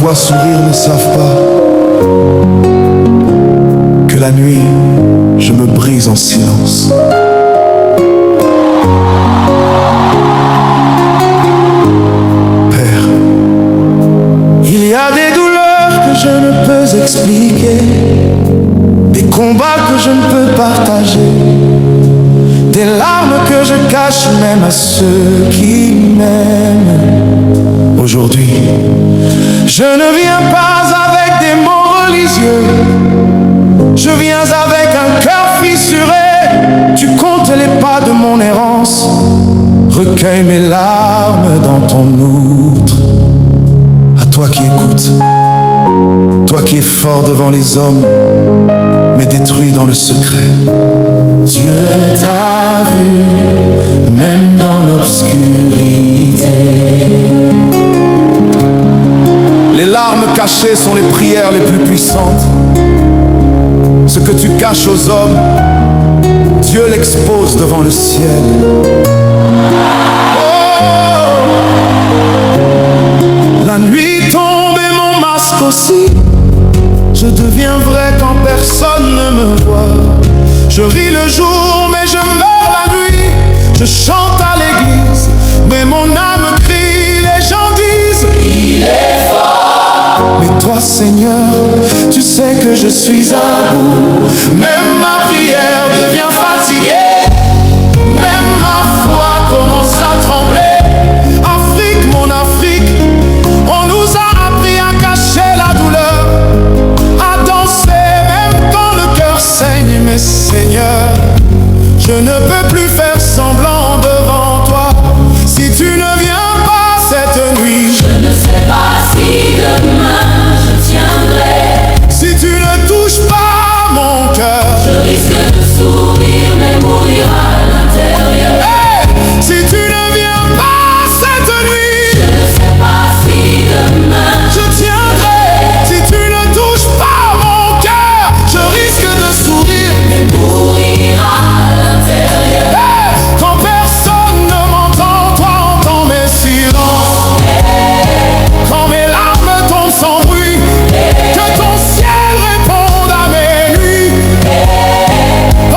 voient sourire ne savent pas que la nuit, je me brise en silence. Père, il y a des douleurs que je ne peux expliquer, des combats que je ne peux partager, des larmes que je cache même à ceux qui m'aiment. Aujourd'hui, je ne viens pas avec des mots religieux, je viens avec un cœur fissuré. Tu comptes les pas de mon errance, recueille mes larmes dans ton outre. À toi qui écoutes, toi qui es fort devant les hommes, mais détruit dans le secret. Dieu t'a vu, même dans l'obscurité. Les larmes cachées sont les prières les plus puissantes. Ce que tu caches aux hommes, Dieu l'expose devant le ciel. Oh, la nuit tombe et mon masque aussi. Je deviens vrai quand personne ne me voit. Je ris le jour mais je meurs la nuit. Je chante à l'église mais mon âme crie. Les gens disent il est fort. Mais toi Seigneur, tu sais que je suis à bout. Même ma prière devient fatiguée. Même ma foi commence à trembler. Afrique, mon Afrique, on nous a appris à cacher la douleur, à danser même quand le cœur saigne. Mais Seigneur, je ne peux plus faire semblant devant toi. Si tu ne viens pas cette nuit, je ne sais pas si demain je tiendrai. Si tu ne touches pas mon cœur, je risque de sourire mais mourir à l'intérieur. Hey, si tu ne viens pas cette nuit, je ne sais pas si demain je tiendrai. Si tu ne touches pas mon cœur, je risque de sourire mais mourir à l'intérieur. Hey, quand personne ne m'entend, toi entends mes silences. Quand mes larmes tombent sans bruit, que ton ciel réponde à mes nuits. Oh,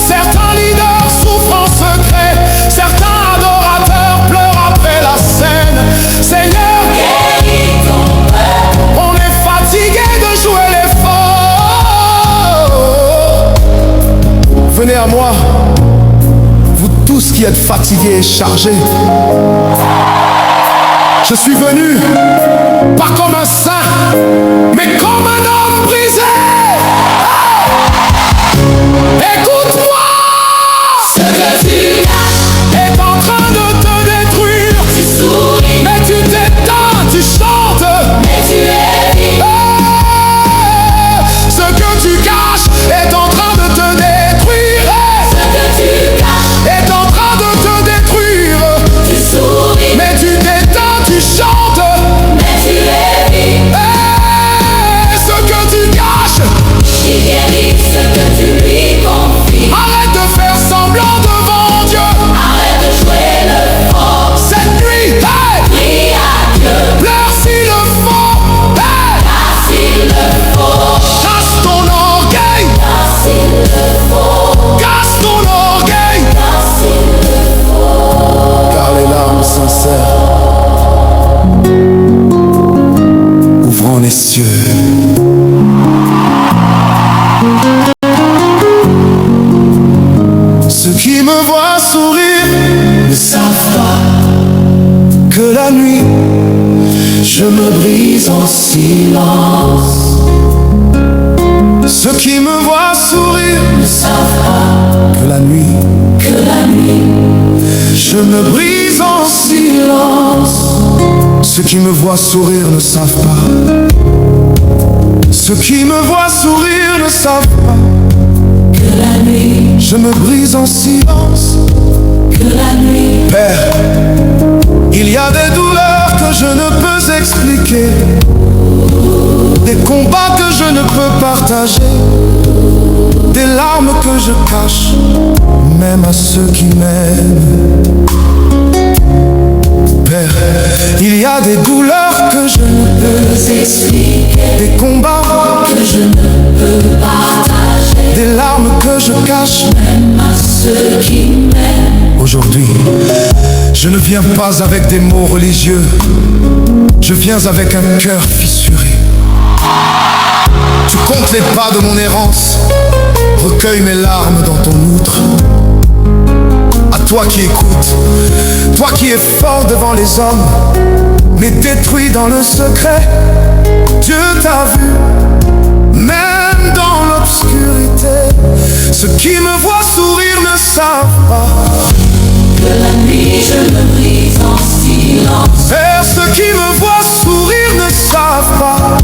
certains leaders souffrent en secret, certains adorateurs pleurent après la scène. Seigneur, Guéris ton peuple. on est fatigué de jouer les faux. Venez à moi, vous tous qui êtes fatigués et chargés. Je suis venu, pas comme un saint, mais comme un homme brisé. Écoute-moi, Ce que tu caches, est en train de te détruire. tu souris, Mais tu t'éteins, tu chantes. mais tu es libre. Ce que tu caches est en train de te détruire. Ce que tu caches, Est en train de te détruire. tu souris, Mais tu t'éteins, tu chantes. mais tu es libre. Ce que tu caches, Il guérit ce que tu lui confies. arrête de faire semblant devant Dieu. Arrête de jouer le faux. Cette nuit, hey, Prie à Dieu, pleure s'il le faut. Hey, car s'il le faut, chasse ton orgueil, car s'il le faut, casse ton orgueil. car s'il le faut. Car les larmes sincères ouvrant les cieux. Ceux qui me voient sourire ne savent pas que la nuit, je me brise en silence. Ceux qui me voient sourire Ne savent pas que la nuit, que la nuit, je me brise en silence. Ceux qui me voient sourire ne savent pas. Ceux qui me voient sourire ne savent pas que la nuit, je me brise en silence. que la nuit, Père, il y a des douleurs que je ne peux expliquer, des combats que je ne peux partager, des larmes que je cache même à ceux qui m'aiment. Père, il y a des douleurs que je ne peux expliquer, des combats que je ne peux partager, des larmes que je cache, même à ceux qui m'aiment. Aujourd'hui, je ne viens pas avec des mots religieux, je viens avec un cœur fissuré. Tu comptes les pas de mon errance, recueille mes larmes dans ton outre. À toi qui écoutes, toi qui es fort devant les hommes, mais détruit dans le secret, Dieu t'a vu, même dans l'obscurité. Ceux qui me voient sourire ne savent pas que la nuit je me brise en silence. Père, ceux qui me voient sourire ne savent pas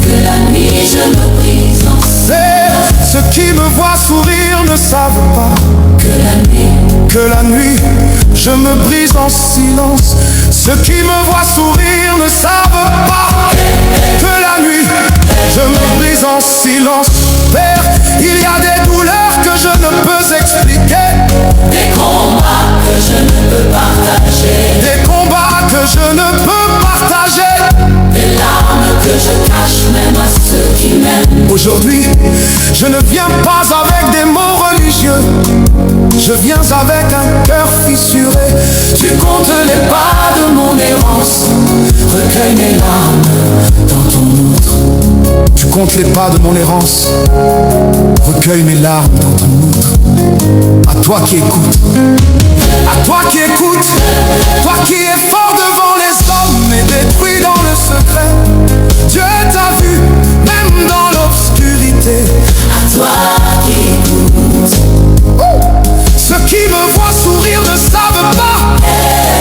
Que la nuit je me brise en silence. Père, ceux qui me voient sourire ne savent pas que la nuit je me brise en silence. Ceux qui me voient sourire ne savent pas que la nuit je me brise en silence. Père, il y a des douleurs que je ne peux expliquer, Des combats que je ne peux partager, des combats que je ne peux partager, des larmes que je cache même à ceux qui m'aiment. Aujourd'hui, je ne viens pas avec des mots religieux, je viens avec un cœur fissuré. Tu comptes les pas de mon errance, recueille mes larmes dans ton outre. Tu comptes les pas de mon errance, recueille mes larmes dans ton outre. À toi qui écoutes, à toi qui écoutes, toi qui es fort devant les hommes et détruit dans le secret. Dieu t'a vu, même dans l'obscurité. À toi qui écoutes, Ceux qui me voient sourire ne savent pas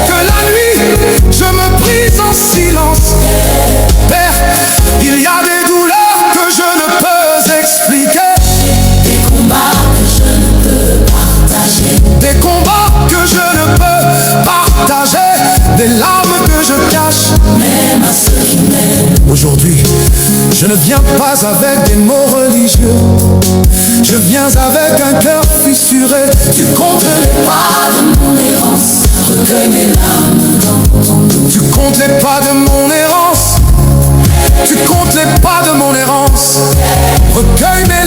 que la nuit je me brise en silence. Père, il y a des douleurs que je ne peux expliquer, des combats que je ne peux partager, des combats que je ne peux partager, des larmes que je cache, même à ceux qui m'aiment. Aujourd'hui, je ne viens pas avec des mots religieux, je viens avec un cœur fissuré. Tu comptes les pas de mon errance, recueille mes larmes dans ton outre. Tu comptes les pas de mon errance, tu comptes les pas de mon errance, recueille mes